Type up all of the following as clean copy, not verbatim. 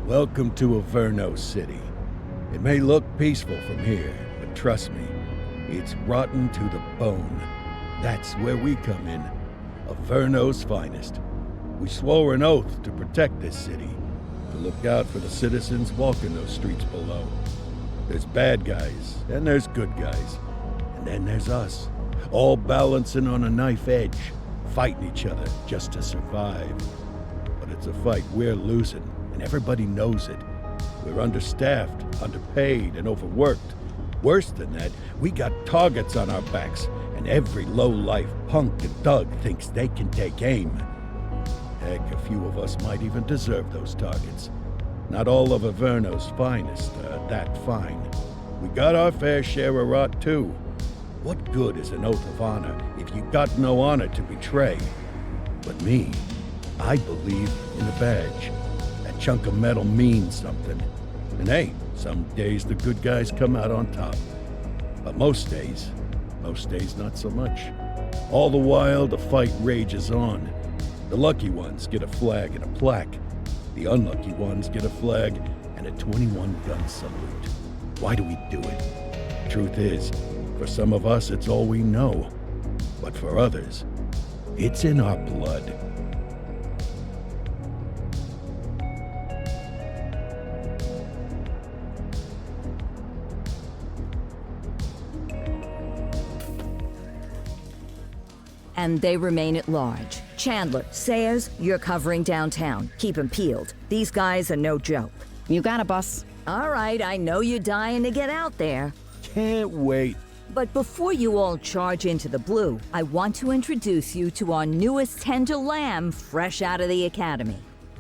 Welcome to Averno City. It may look peaceful from here, but trust me, it's rotten to the bone. That's where we come in. Averno's finest. We swore an oath to protect this city, to look out for the citizens walking those streets below. There's bad guys, and there's good guys. And then there's us, all balancing on a knife edge, fighting each other just to survive. But it's a fight we're losing, and everybody knows it. We're understaffed, underpaid, and overworked. Worse than that, we got targets on our backs, and every low-life punk and thug thinks they can take aim. Heck, a few of us might even deserve those targets. Not all of Averno's finest are that fine. We got our fair share of rot, too. What good is an oath of honor if you got no honor to betray? But me, I believe in the badge. That chunk of metal means something. And hey, some days the good guys come out on top. But most days not so much. All the while, the fight rages on. The lucky ones get a flag and a plaque. The unlucky ones get a flag and a 21-gun salute. Why do we do it? Truth is, for some of us, it's all we know. But for others, it's in our blood. And they remain at large. Chandler, Sayers, you're covering downtown. Keep 'em peeled. These guys are no joke. You got it, boss. All right, I know you're dying to get out there. Can't wait. But before you all charge into the blue, I want to introduce you to our newest tender lamb fresh out of the academy.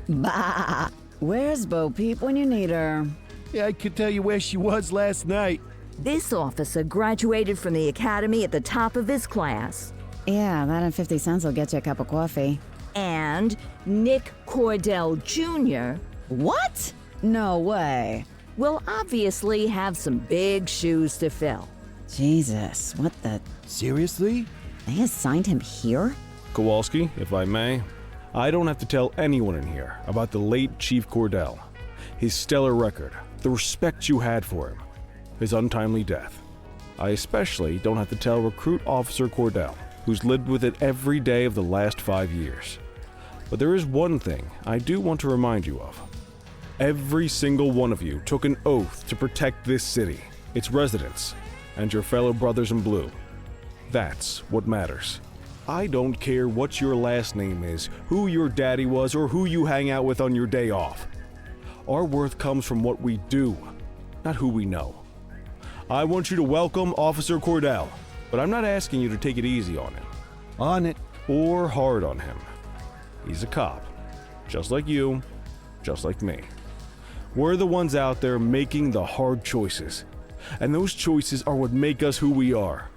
Bah! Where's Bo Peep when you need her? Yeah, I could tell you where she was last night. This officer graduated from the academy at the top of his class. Yeah, that and 50 cents will get you a cup of coffee. And Nick Cordell Jr. What? No way. will obviously have some big shoes to fill. Jesus, what the... Seriously? They assigned him here? Kowalski, if I may, I don't have to tell anyone in here about the late Chief Cordell, his stellar record, the respect you had for him, his untimely death. I especially don't have to tell Recruit Officer Cordell, who's lived with it every day of the last 5 years. But there is one thing I do want to remind you of. Every single one of you took an oath to protect this city, its residents, and your fellow brothers in blue. That's what matters. I don't care what your last name is, who your daddy was, or who you hang out with on your day off. Our worth comes from what we do, not who we know. I want you to welcome Officer Cordell, but I'm not asking you to take it easy on him. On it. Or hard on him. He's a cop, just like you, just like me. We're the ones out there making the hard choices, and those choices are what make us who we are.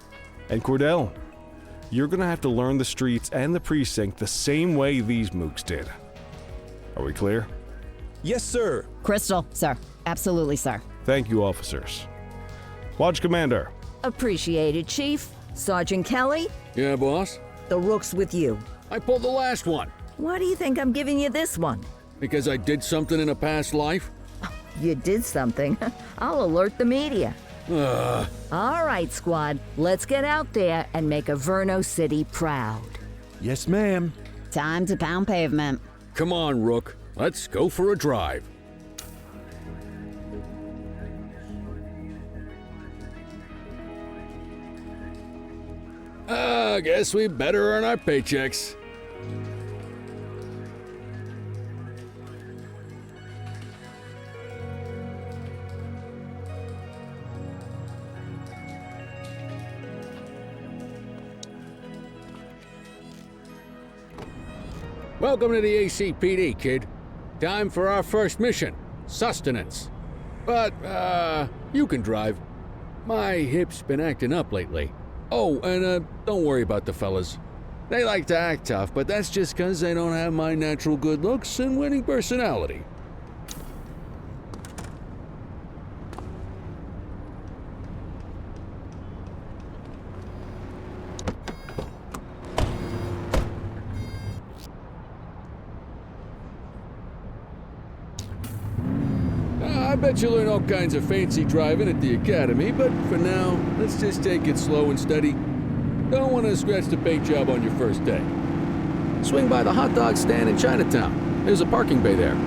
And Cordell, you're gonna have to learn the streets and the precinct the same way these mooks did. Are we clear? Yes, sir. Crystal, sir. Absolutely, sir. Thank you, officers. Watch Commander. Appreciated, Chief. Sergeant Kelly, Yeah, boss? the rook's with you. I pulled the last one Why do you think I'm giving you this one? because I did something in a past life. You did something. I'll alert the media. Ugh. All right, squad. Let's get out there and make Averno City proud. Yes, ma'am. Time to pound pavement. Come on, Rook. Let's go for a drive. I guess we better earn our paychecks. Welcome to the ACPD, kid. Time for our first mission, sustenance. But, you can drive. My hip's been acting up lately. Oh, and, don't worry about the fellas. They like to act tough, but that's just 'cause they don't have my natural good looks and winning personality. I bet you learn all kinds of fancy driving at the academy, but for now, let's just take it slow and steady. Don't want to scratch the paint job on your first day. Swing by the hot dog stand in Chinatown. There's a parking bay there.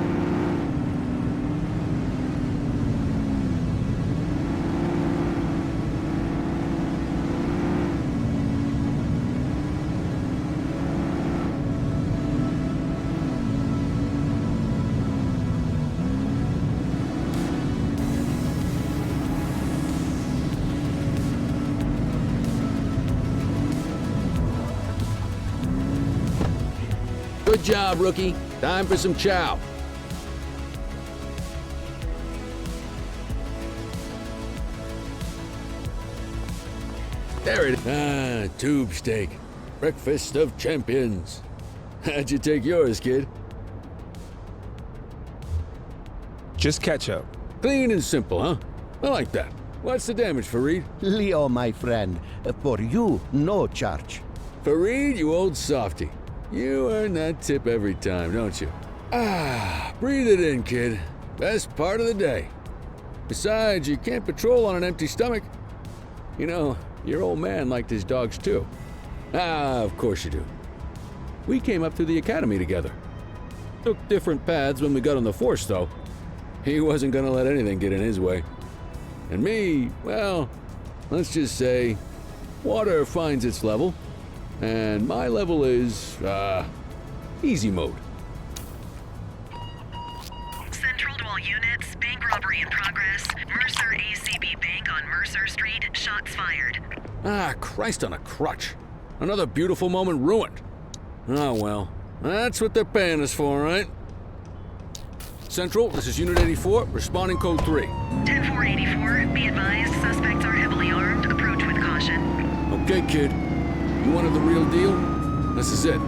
Good job, rookie. Time for some chow. There it is. Ah, tube steak. Breakfast of champions. How'd you take yours, kid? Just ketchup. Clean and simple, huh? I like that. What's the damage, Fareed? Leo, my friend, for you, no charge. Fareed, you old softy. You earn that tip every time, don't you? Ah, breathe it in, kid. Best part of the day. Besides, you can't patrol on an empty stomach. You know, your old man liked his dogs too. Ah, of course you do. We came up through the academy together. Took different paths when we got on the force, though. He wasn't gonna let anything get in his way. And me, well, let's just say, water finds its level. And my level is, easy mode. Central to all units, bank robbery in progress. Mercer ACB Bank on Mercer Street, shots fired. Ah, Christ on a crutch. Another beautiful moment ruined. Oh well, that's what they're paying us for, right? Central, this is Unit 84, responding code 3. 10-484, be advised, suspects are heavily armed. Approach with caution. Okay, kid. You wanted the real deal? This is it.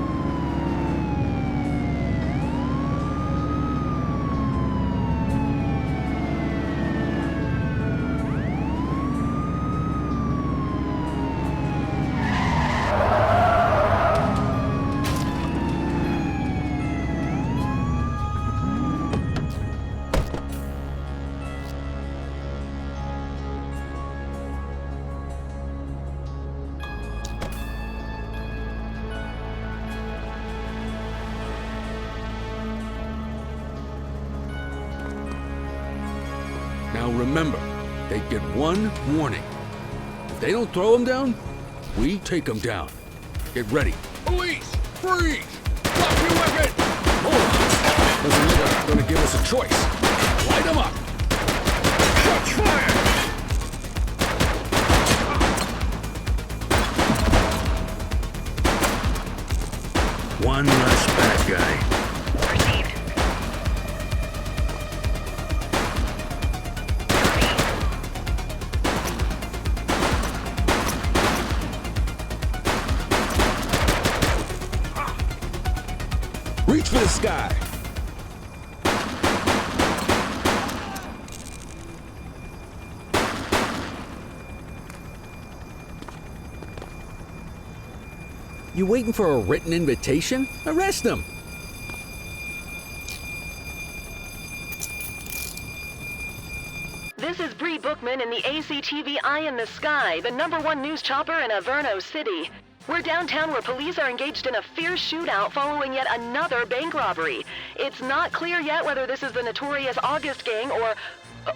Now remember, they get one warning. If they don't throw them down, we take them down. Get ready. Police! Freeze! Drop your weapon! Hold on. Doesn't look like they're gonna give us a choice. Light them up! Shots fired! One less bad guy. Received. Reach for the sky. You waiting for a written invitation? Arrest them! This is Bree Bookman in the ACTV Eye in the Sky, the #1 news chopper in Averno City. We're downtown where police are engaged in a fierce shootout following yet another bank robbery. It's not clear yet whether this is the notorious August gang or...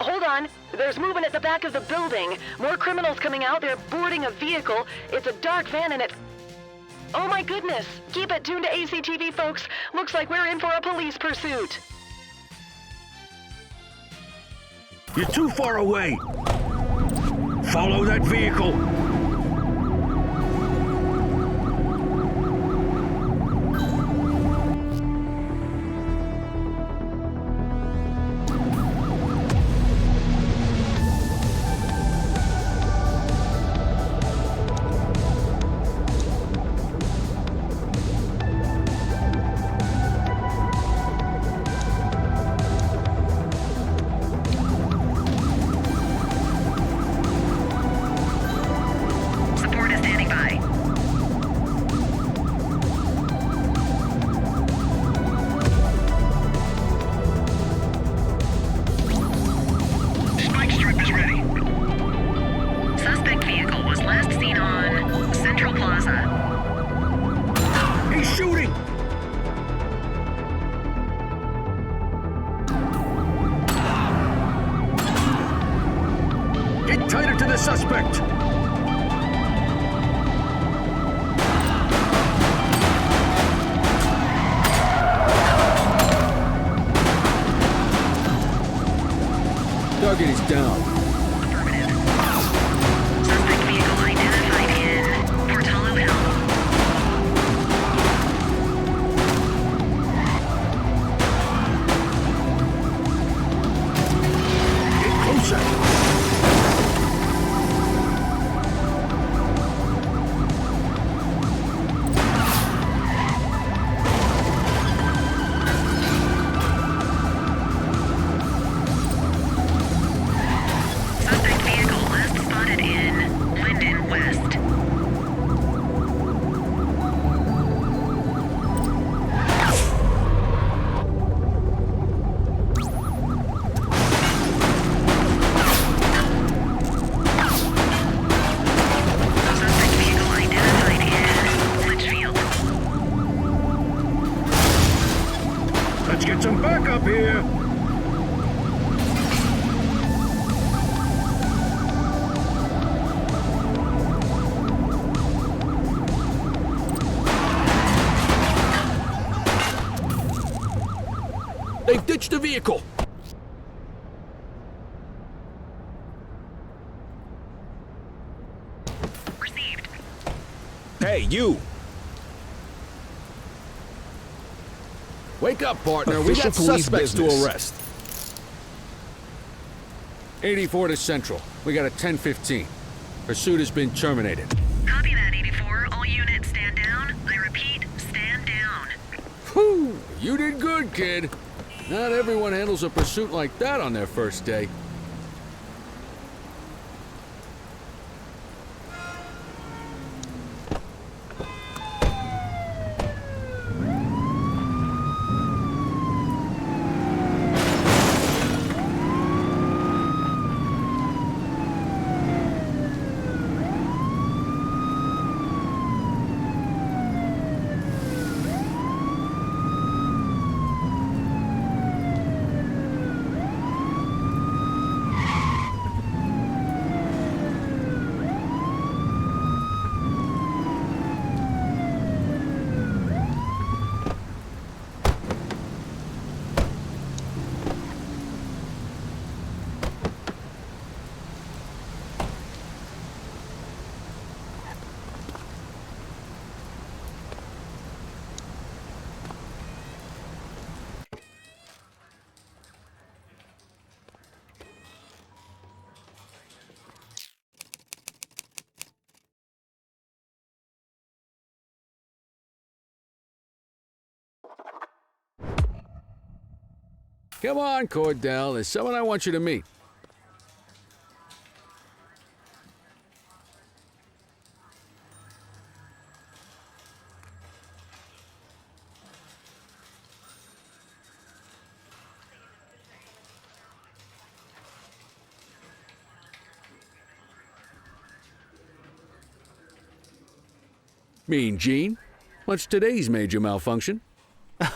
hold on. There's movement at the back of the building. More criminals coming out. They're boarding a vehicle. It's a dark van and it's... oh my goodness. Keep it tuned to ACTV, folks. Looks like we're in for a police pursuit. You're too far away. Follow that vehicle. to the suspect! Target is down. Affirmative. Suspect vehicle identified in Portalo Hill. Get closer! Suspect vehicle last spotted in Linden West. Suspect vehicle identified in Litchfield. Let's get some backup here! They've ditched the vehicle. Received. Hey, you! Wake up, partner. We Official got police suspects business. to arrest. 84 to Central. We got a 10:15. Pursuit has been terminated. Copy that, 84. All units stand down. I repeat, stand down. Whew! You did good, kid. Not everyone handles a pursuit like that on their first day. Come on, Cordell. There's someone I want you to meet. Mean Gene? What's today's major malfunction?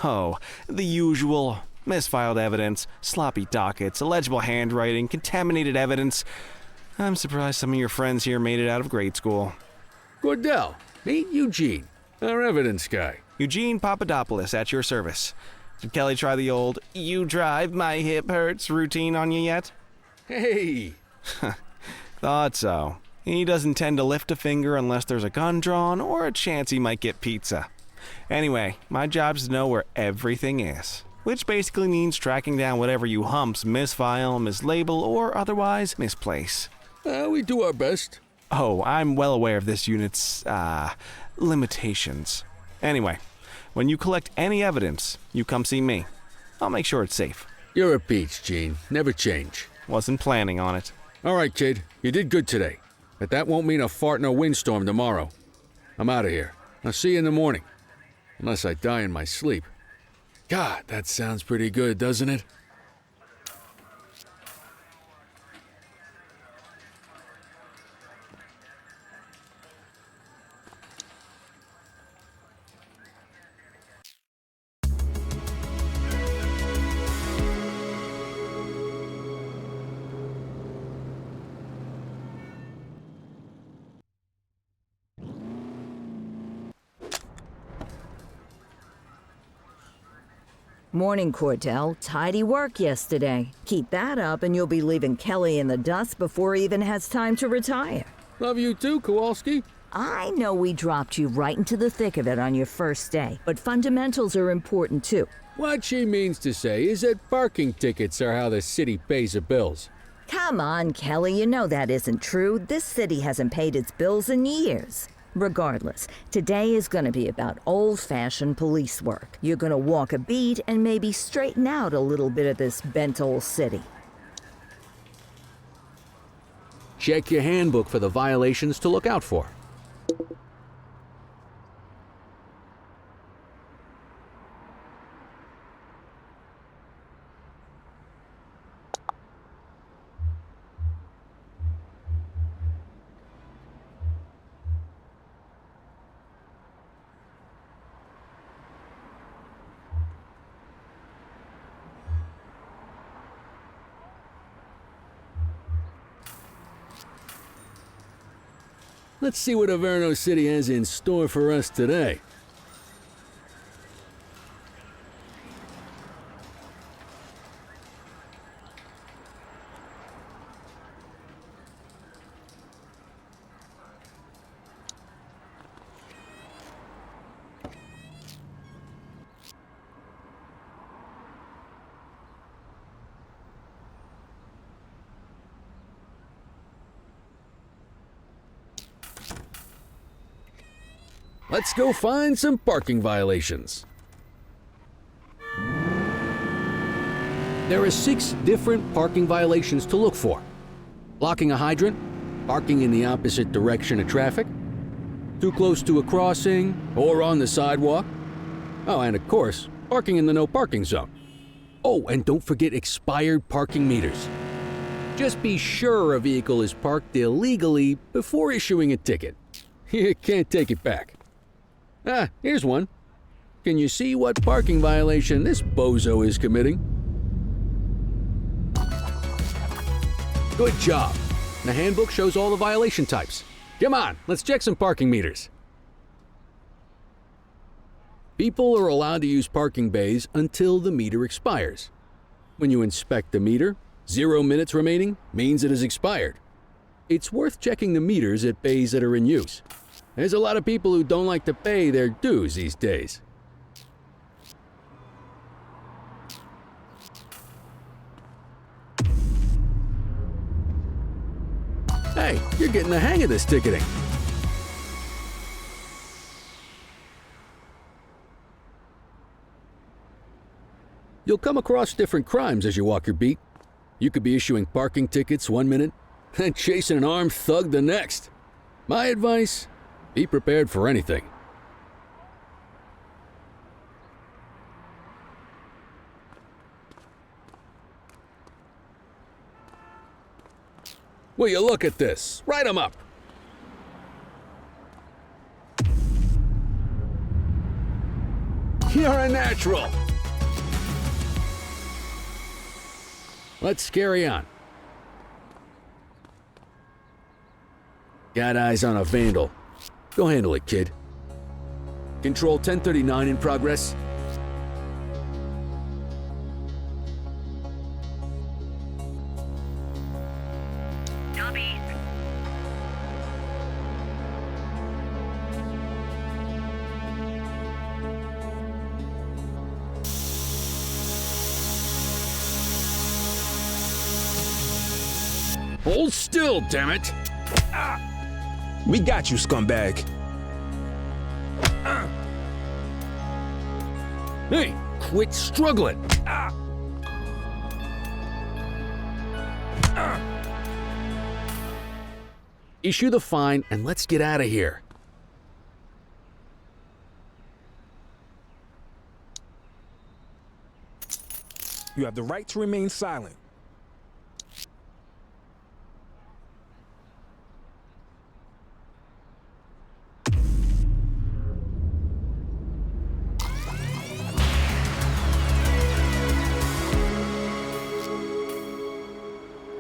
Oh, the usual. Misfiled evidence, sloppy dockets, illegible handwriting, contaminated evidence. I'm surprised some of your friends here made it out of grade school. Cordell, meet Eugene, our evidence guy. Eugene Papadopoulos at your service. Did Kelly try the old "you drive, my hip hurts" routine on you yet? Hey! Thought so. He doesn't tend to lift a finger unless there's a gun drawn or a chance he might get pizza. Anyway, my job's to know where everything is, which basically means tracking down whatever you humps misfile, mislabel, or otherwise misplace. We do our best. Oh, I'm well aware of this unit's, limitations. Anyway, when you collect any evidence, you come see me. I'll make sure it's safe. You're a peach, Gene. Never change. Wasn't planning on it. All right, kid. You did good today. But that won't mean a fart in a windstorm tomorrow. I'm out of here. I'll see you in the morning. Unless I die in my sleep. God, that sounds pretty good, doesn't it? Morning, Cordell. Tidy work yesterday. Keep that up and you'll be leaving Kelly in the dust before he even has time to retire. Love you too, Kowalski. I know we dropped you right into the thick of it on your first day, but fundamentals are important too. What she means to say is that parking tickets are how the city pays the bills. Come on, Kelly, you know that isn't true. This city hasn't paid its bills in years. Regardless, today is going to be about old-fashioned police work. You're going to walk a beat and maybe straighten out a little bit of this bent old city. Check your handbook for the violations to look out for. Let's see what Averno City has in store for us today. Let's go find some parking violations. There are 6 different parking violations to look for. Blocking a hydrant, parking in the opposite direction of traffic, too close to a crossing or on the sidewalk. Oh, and of course, parking in the no parking zone. Oh, and don't forget expired parking meters. Just be sure a vehicle is parked illegally before issuing a ticket. You can't take it back. Ah, here's one. Can you see what parking violation this bozo is committing? Good job. The handbook shows all the violation types. Come on, let's check some parking meters. People are allowed to use parking bays until the meter expires. When you inspect the meter, 0 minutes remaining means it has expired. It's worth checking the meters at bays that are in use. There's a lot of people who don't like to pay their dues these days. Hey, you're getting the hang of this ticketing. You'll come across different crimes as you walk your beat. You could be issuing parking tickets 1 minute and chasing an armed thug the next. My advice? Be prepared for anything. Will you look at this? Write 'em up. You're a natural. Let's carry on. Got eyes on a vandal. Go handle it, kid. Control 1039 in progress. Copy. Hold still, damn it! We got you, scumbag. Hey, quit struggling! Issue the fine and let's get out of here. You have the right to remain silent.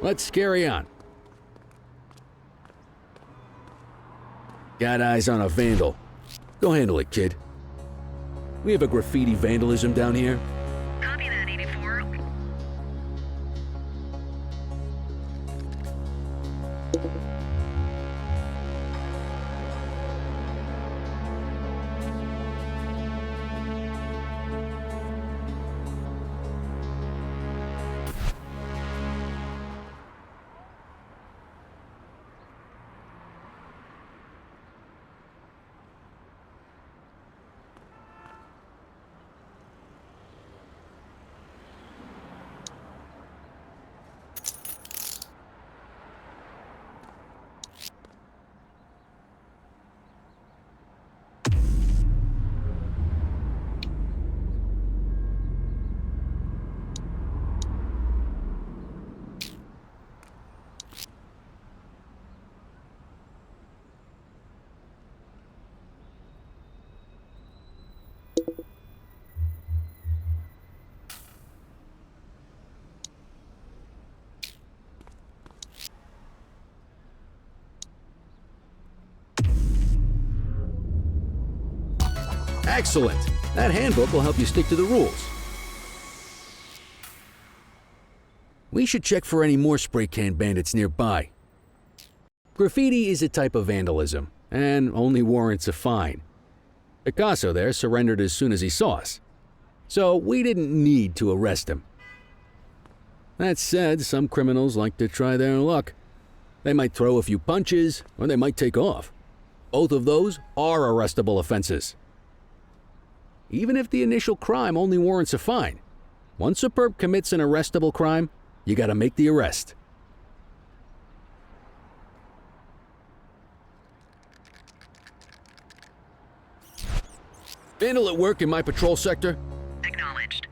Let's carry on. Got eyes on a vandal. Go handle it, kid. We have a graffiti vandalism down here. Copy. Excellent! That handbook will help you stick to the rules. We should check for any more spray can bandits nearby. Graffiti is a type of vandalism, and only warrants a fine. Picasso there surrendered as soon as he saw us, so we didn't need to arrest him. That said, some criminals like to try their luck. They might throw a few punches, or they might take off. Both of those are arrestable offenses. Even if the initial crime only warrants a fine, once a perp commits an arrestable crime, you gotta make the arrest. Vandal at work in my patrol sector? Acknowledged.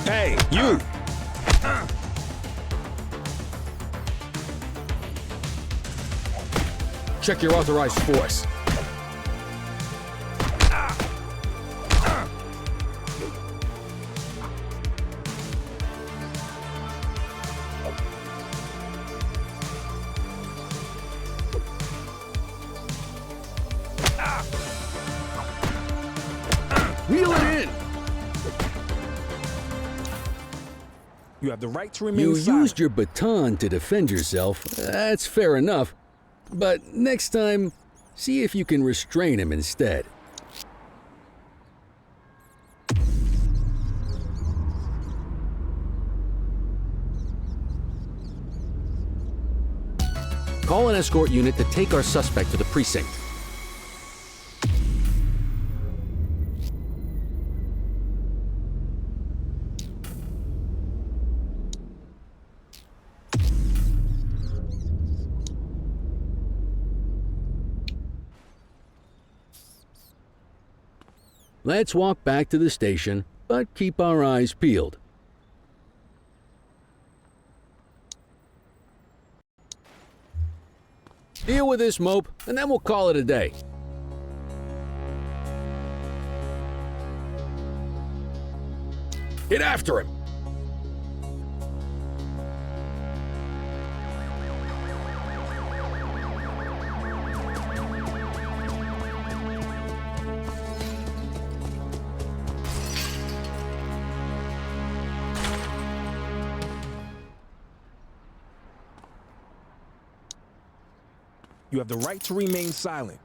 Hey, you! Check your authorized force. Wheel it in! You have the right to remain You silent. used your baton to defend yourself. That's fair enough. But next time, see if you can restrain him instead. Call an escort unit to take our suspect to the precinct. Let's walk back to the station, but keep our eyes peeled. Deal with this mope, and then we'll call it a day. Get after him! You have the right to remain silent.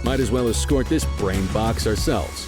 Might as well escort this brain box ourselves.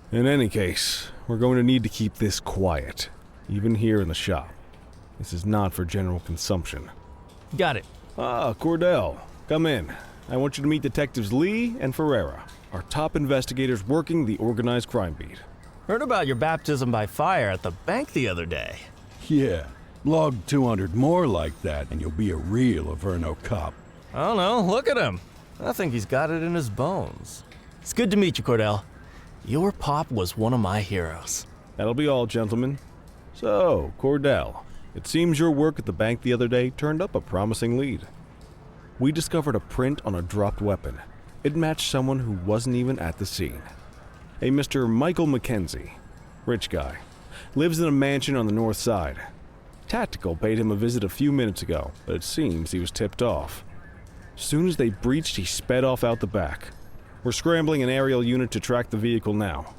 In any case, we're going to need to keep this quiet, even here in the shop. This is not for general consumption. Got it. Ah, Cordell, come in. I want you to meet Detectives Lee and Ferreira, our top investigators working the organized crime beat. Heard about your baptism by fire at the bank the other day. Yeah, log 200 more like that, and you'll be a real Averno cop. I don't know, look at him. I think he's got it in his bones. It's good to meet you, Cordell. Your pop was one of my heroes. That'll be all, gentlemen. So, Cordell, it seems your work at the bank the other day turned up a promising lead. We discovered a print on a dropped weapon. It matched someone who wasn't even at the scene. A Mr. Michael McKenzie, rich guy, lives in a mansion on the north side. Tactical paid him a visit a few minutes ago, but it seems he was tipped off. As soon as they breached, he sped off out the back. We're scrambling an aerial unit to track the vehicle now.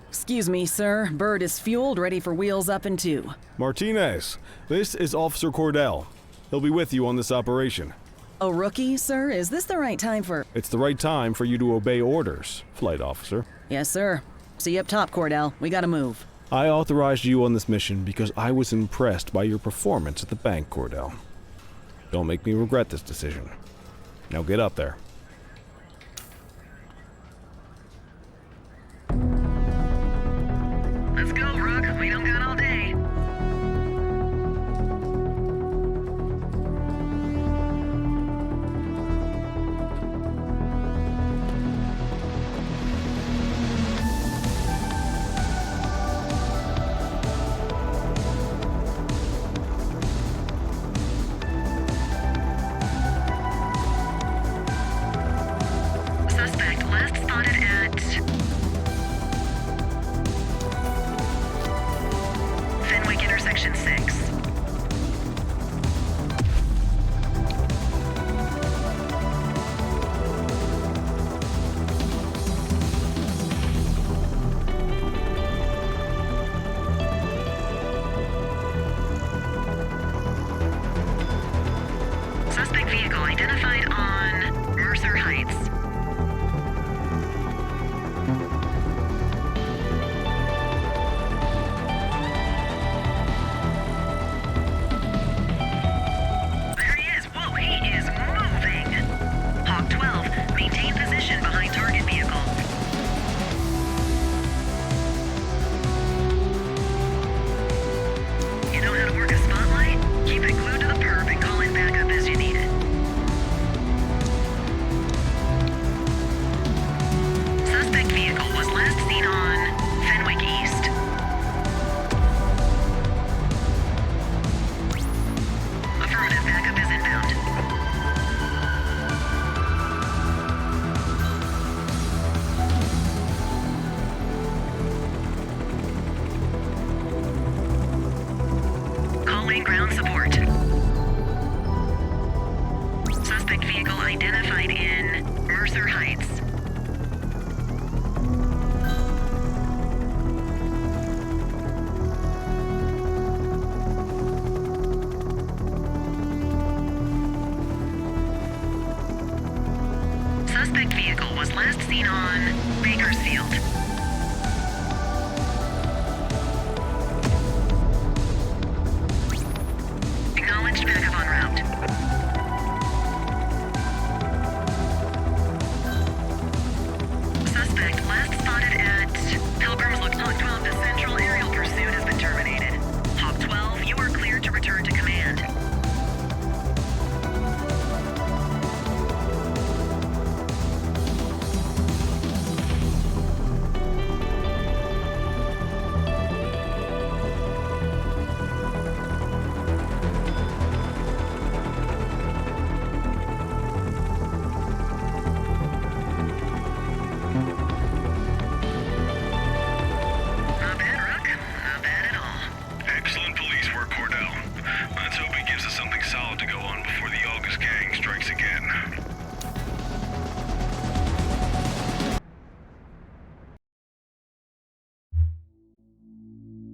Excuse me, sir. Bird is fueled, ready for wheels up in 2. Martinez, this is Officer Cordell. He'll be with you on this operation. A rookie, sir? Is this the right time for... It's the right time for you to obey orders, flight officer. Yes, sir. See you up top, Cordell. We gotta move. I authorized you on this mission because I was impressed by your performance at the bank, Cordell. Don't make me regret this decision. Now get up there. Let's go, Rook. We don't got all day. Suspect last spotted at Fenwick intersection 6. Suspect vehicle identified on Mercer Heights. There he is. Whoa, he is moving. Hawk 12, maintain position behind target vehicle. You know how to work a spotlight? Keep it glued to the perp and call in backup as you need it. Suspect vehicle was last seen on Fenwick East. Affirmative, backup is inbound. Calling ground support. Suspect vehicle identified in Mercer Heights. Suspect vehicle was last seen on Bakersfield.